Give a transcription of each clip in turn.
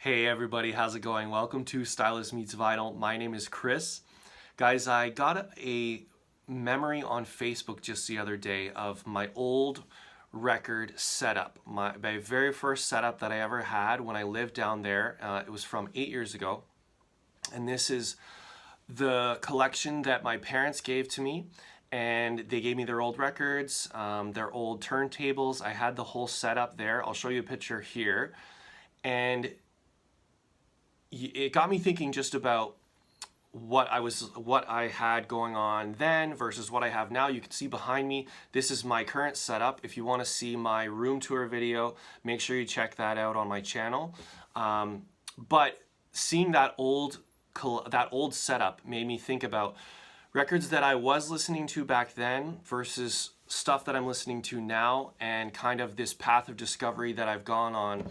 Hey everybody, how's it going? Welcome to Stylist Meets Vinyl. My name is Chris. Guys, I got a memory on Facebook just the other day of my old record setup. My very first setup that I ever had when I lived down there. It was from 8 years ago. And this is the collection that my parents gave to me. And they gave me their old records, their old turntables. I had the whole setup there. I'll show you a picture here. And it got me thinking just about what I had going on then versus what I have now. You can see behind me, this is my current setup. If you want to see my room tour video, make sure you check that out on my channel. But seeing that old setup made me think about records that I was listening to back then versus stuff that I'm listening to now, and kind of this path of discovery that I've gone on.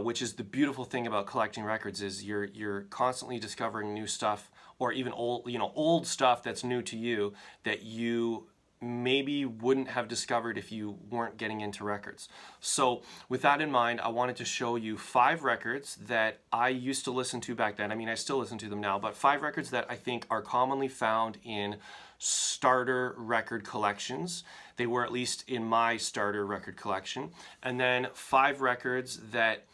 Which is the beautiful thing about collecting records, is you're constantly discovering new stuff, or even old stuff that's new to you that you maybe wouldn't have discovered if you weren't getting into records. So with that in mind, I wanted to show you 5 records that I used to listen to back then. I mean, I still listen to them now, but 5 records that I think are commonly found in starter record collections. They were at least in my starter record collection. And then 5 records that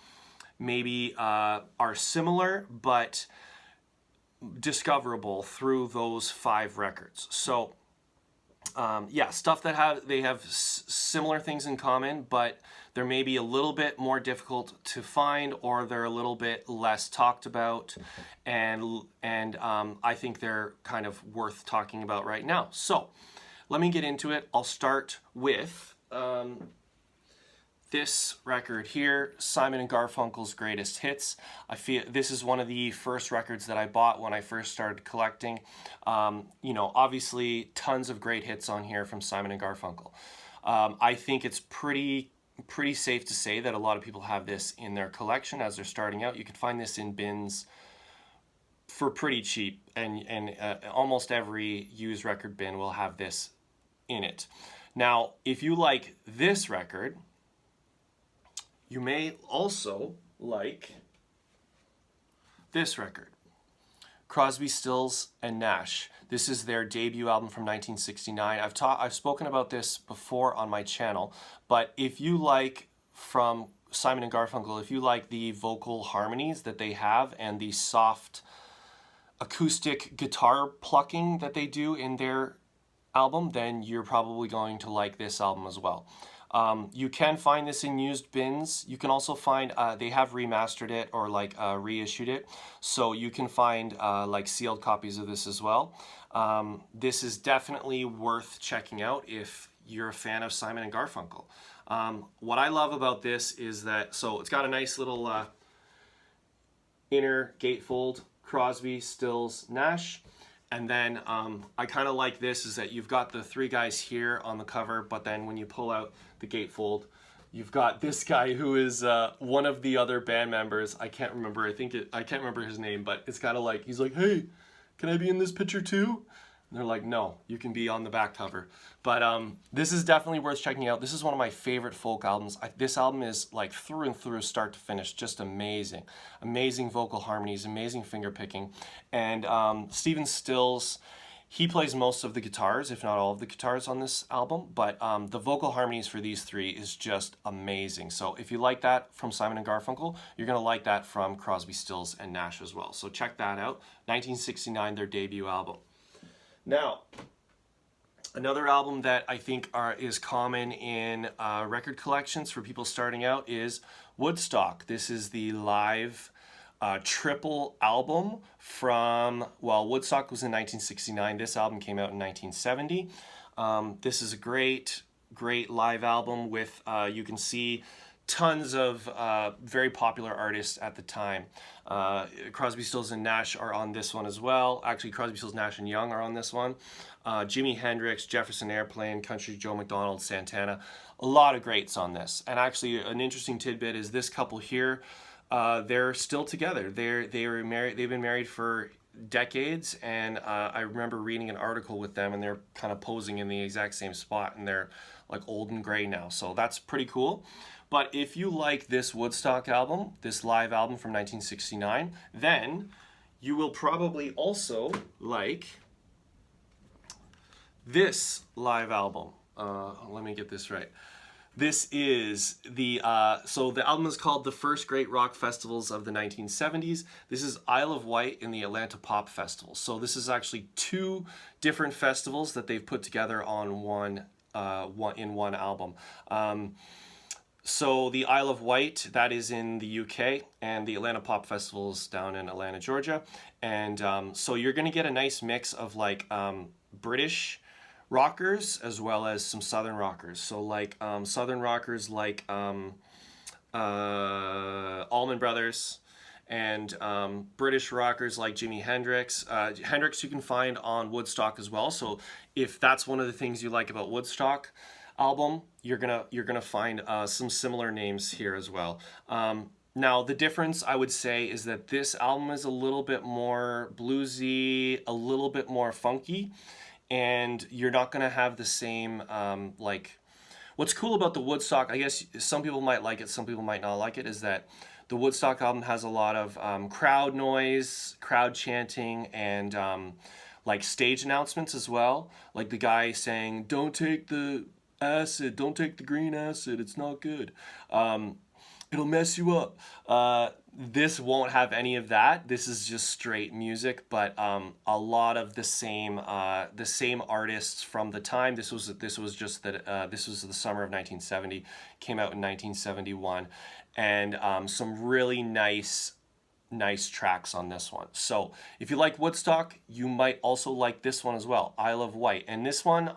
maybe are similar but discoverable through those 5 records. So yeah, stuff that they have similar things in common, but they're maybe a little bit more difficult to find, or they're a little bit less talked about, and I think they're kind of worth talking about right now. So let me get into it. I'll start with this record here, Simon & Garfunkel's Greatest Hits. I feel this is one of the first records that I bought when I first started collecting. You know, obviously tons of great hits on here from Simon & Garfunkel. I think it's pretty safe to say that a lot of people have this in their collection as they're starting out. You can find this in bins for pretty cheap, and almost every used record bin will have this in it. Now, if you like this record, you may also like this record, Crosby, Stills and Nash. This is their debut album from 1969. I've spoken about this before on my channel, but if you like, from Simon & Garfunkel, if you like the vocal harmonies that they have and the soft acoustic guitar plucking that they do in their album, then you're probably going to like this album as well. You can find this in used bins. You can also find, they have remastered it or like reissued it. So you can find like sealed copies of this as well. This is definitely worth checking out if you're a fan of Simon & Garfunkel. What I love about this is that, so it's got a nice little inner gatefold, Crosby, Stills, Nash. And then I kind of like this is that you've got the 3 guys here on the cover, but then when you pull out the gatefold, you've got this guy who is one of the other band members. I can't remember. I can't remember his name, but it's kind of like, he's like, "Hey, can I be in this picture too?" And they're like, "No, you can be on the back cover." But this is definitely worth checking out. This is one of my favorite folk albums. This album is like through and through, start to finish, just amazing. Amazing vocal harmonies, amazing finger picking. And Stephen Stills, he plays most of the guitars, if not all of the guitars on this album. But the vocal harmonies for these 3 is just amazing. So if you like that from Simon & Garfunkel, you're going to like that from Crosby, Stills and Nash as well. So check that out. 1969, their debut album. Now, another album that I think is common in record collections for people starting out is Woodstock. This is the live triple album from, well, Woodstock was in 1969. This album came out in 1970. This is a great live album with, you can see tons of very popular artists at the time. Crosby, Stills and Nash are on this one as well. Actually, Crosby, Stills, Nash and Young are on this one. Jimi Hendrix, Jefferson Airplane, Country Joe McDonald, Santana. A lot of greats on this. And actually, an interesting tidbit is this couple here, they're still together. They were married. They've been married for decades, and I remember reading an article with them, and they're kind of posing in the exact same spot, and they're like old and gray now. So that's pretty cool. But if you like this Woodstock album, this live album from 1969, then you will probably also like this live album. Let me get this right. This is the, so the album is called The First Great Rock Festivals of the 1970s. This is Isle of Wight in the Atlanta Pop Festival. So this is actually two different festivals that they've put together on one album. So the Isle of Wight, that is in the UK, and the Atlanta Pop Festival is down in Atlanta, Georgia. And so you're going to get a nice mix of like British rockers as well as some Southern rockers. So like Southern rockers like Allman Brothers, and British rockers like Jimi Hendrix. Hendrix you can find on Woodstock as well. So if that's one of the things you like about Woodstock album, you're gonna find some similar names here as well. Now the difference I would say is that this album is a little bit more bluesy, a little bit more funky, and you're not gonna have the same like. What's cool about the Woodstock, I guess some people might like it, some people might not like it, is that the Woodstock album has a lot of crowd noise, crowd chanting, and like stage announcements as well. Like the guy saying, "Don't take the acid, don't take the green acid, it's not good. It'll mess you up." This won't have any of that. This is just straight music, but a lot of the same artists from the time. This was just that this was the summer of 1970, came out in 1971, and some really nice tracks on this one. So if you like Woodstock, you might also like this one as well, Isle of Wight. And this one,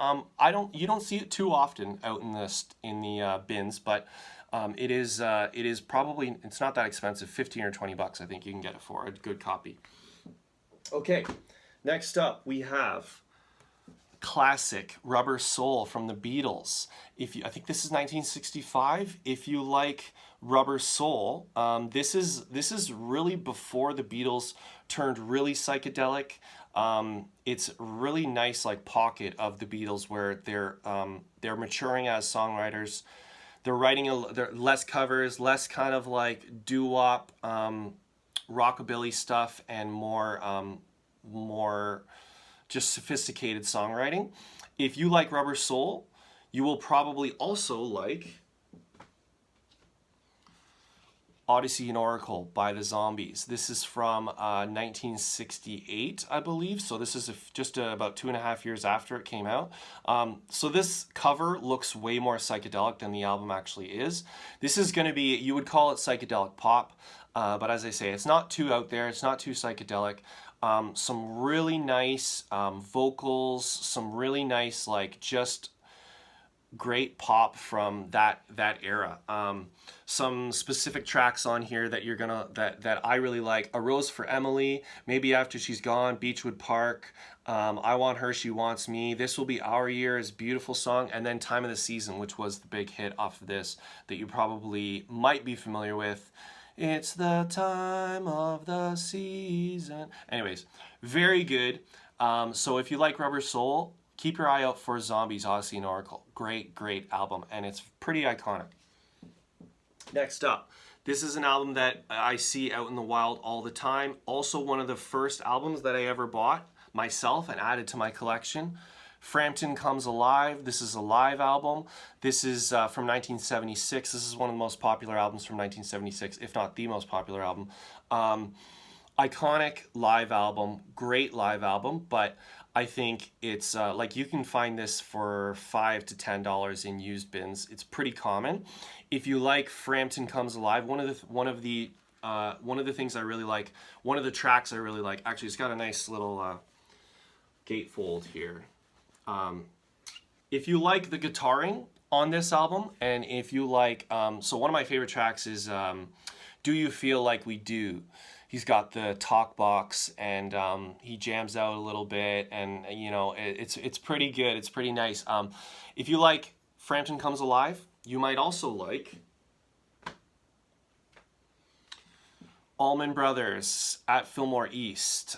you don't see it too often out in the bins, but it is probably, it's not that expensive, 15 or 20 bucks. I think you can get it for a good copy. Okay, next up we have classic Rubber Soul from the Beatles. I think this is 1965. If you like Rubber Soul, this is really before the Beatles turned really psychedelic. It's really nice like pocket of the Beatles where they're maturing as songwriters. They're writing they're less covers, less kind of like doo-wop, rockabilly stuff, and more just sophisticated songwriting. If you like Rubber Soul, you will probably also like Odyssey and Oracle by the Zombies. This is from 1968, I believe. So this is just about 2.5 years after it came out. So this cover looks way more psychedelic than the album actually is. This is going to be, you would call it psychedelic pop, but as I say, it's not too out there. It's not too psychedelic. Some really nice vocals, some really nice like just great pop from that era. Some specific tracks on here that that I really like: A Rose for Emily, Maybe After She's Gone, Beechwood Park, I Want Her, She Wants Me, This Will Be Our Year is a beautiful song, and then Time of the Season, which was the big hit off of this that you probably might be familiar with. It's the time of the season. Anyways, very good. So if you like Rubber Soul, keep your eye out for Zombies, Odyssey and Oracle. Great album, and it's pretty iconic. Next up, this is an album that I see out in the wild all the time. Also one of the first albums that I ever bought myself and added to my collection. Frampton Comes Alive. This is a live album. This is from 1976. This is one of the most popular albums from 1976, if not the most popular album. Iconic live album, great live album, but I think it's like you can find this for $5 to $10 in used bins. It's pretty common. If you like Frampton Comes Alive, one of the things I really like, one of the tracks I really like, actually it's got a nice little gatefold here. If you like the guitaring on this album, and if you like, so one of my favorite tracks is Do You Feel Like We Do. He's got the talk box, and he jams out a little bit, and you know it's pretty good. It's pretty nice. If you like Frampton Comes Alive, you might also like Allman Brothers at Fillmore East.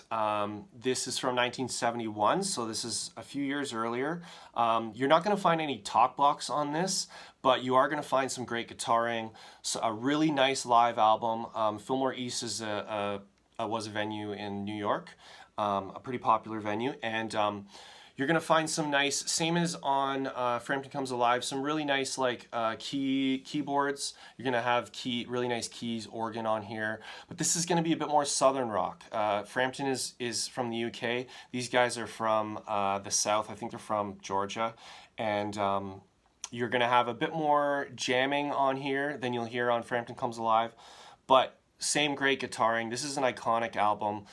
This is from 1971, so this is a few years earlier. You're not going to find any talk box on this, but you are going to find some great guitaring, so a really nice live album. Fillmore East is was a venue in New York, a pretty popular venue, and you're gonna find some nice, same as on Frampton Comes Alive, some really nice like keyboards. You're gonna have really nice keys, organ on here, but this is gonna be a bit more southern rock. Frampton is from the UK. These guys are from the South. I think they're from Georgia, and you're gonna have a bit more jamming on here than you'll hear on Frampton Comes Alive, but same great guitaring. This is an iconic album.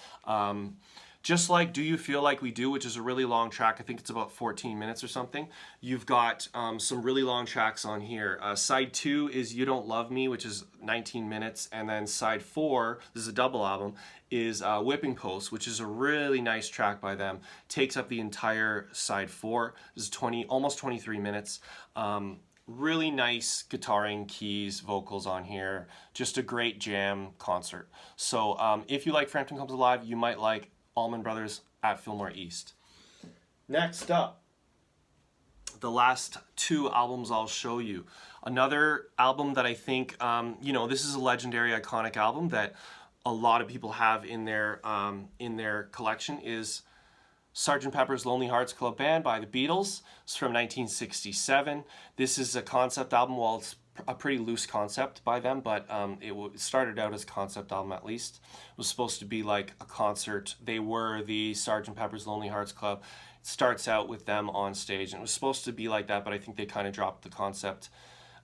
Just like Do You Feel Like We Do, which is a really long track. I think it's about 14 minutes or something. You've got some really long tracks on here. Side 2 is You Don't Love Me, which is 19 minutes. And then side 4, this is a double album, is Whipping Post, which is a really nice track by them. Takes up the entire side 4. This is almost 23 minutes. Really nice guitaring, keys, vocals on here. Just a great jam concert. So if you like Frampton Comes Alive, you might like Allman Brothers at Fillmore East. Next up, the last 2 albums I'll show you. Another album that I think, this is a legendary, iconic album that a lot of people have in their collection is Sgt. Pepper's Lonely Hearts Club Band by the Beatles. It's from 1967. This is a concept album. Well, it's a pretty loose concept by them, but it started out as a concept album at least. It was supposed to be like a concert. They were the Sgt. Pepper's Lonely Hearts Club. It starts out with them on stage, and it was supposed to be like that, but I think they kind of dropped the concept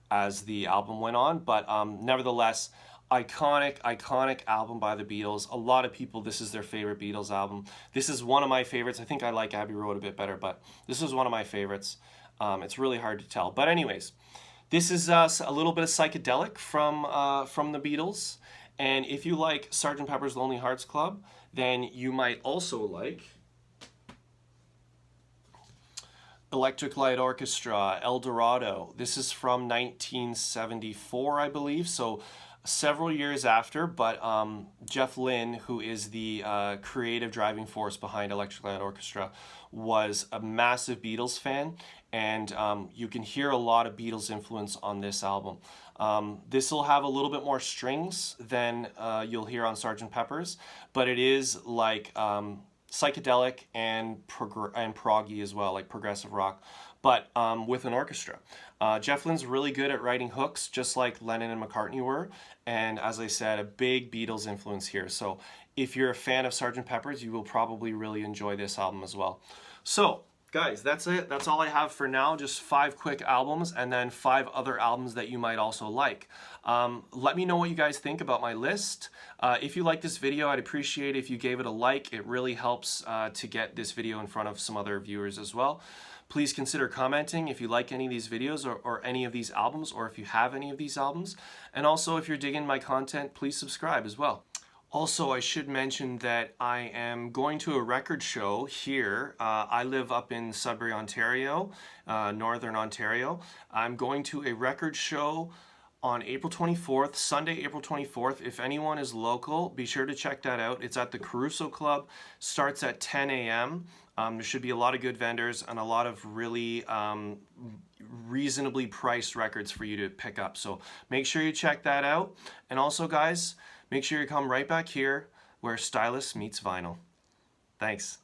as the album went on. But nevertheless, iconic album by the Beatles. A lot of people, this is their favorite Beatles album. This is one of my favorites. I think I like Abbey Road a bit better, but this is one of my favorites. It's really hard to tell. But anyways, this is a little bit of psychedelic from the Beatles. And if you like Sgt. Pepper's Lonely Hearts Club, then you might also like Electric Light Orchestra, El Dorado. This is from 1974, I believe, so several years after, but Jeff Lynne, who is the creative driving force behind Electric Light Orchestra, was a massive Beatles fan, and you can hear a lot of Beatles influence on this album. This will have a little bit more strings than you'll hear on Sgt. Pepper's, but it is like psychedelic and proggy as well, like progressive rock, but with an orchestra. Jeff Lynne's really good at writing hooks, just like Lennon and McCartney were, and as I said, a big Beatles influence here. So if you're a fan of Sgt. Pepper's, you will probably really enjoy this album as well. So guys, that's it. That's all I have for now. Just 5 quick albums and then 5 other albums that you might also like. Let me know what you guys think about my list. If you like this video, I'd appreciate it if you gave it a like. It really helps to get this video in front of some other viewers as well. Please consider commenting if you like any of these videos or any of these albums, or if you have any of these albums. And also, if you're digging my content, please subscribe as well. Also, I should mention that I am going to a record show here. I live up in Sudbury, Ontario, Northern Ontario. I'm going to a record show on April 24th, Sunday, April 24th. If anyone is local, be sure to check that out. It's at the Caruso Club. Starts at 10 a.m. There should be a lot of good vendors and a lot of really reasonably priced records for you to pick up. So make sure you check that out. And also, guys, make sure you come right back here where Stylus meets vinyl. Thanks.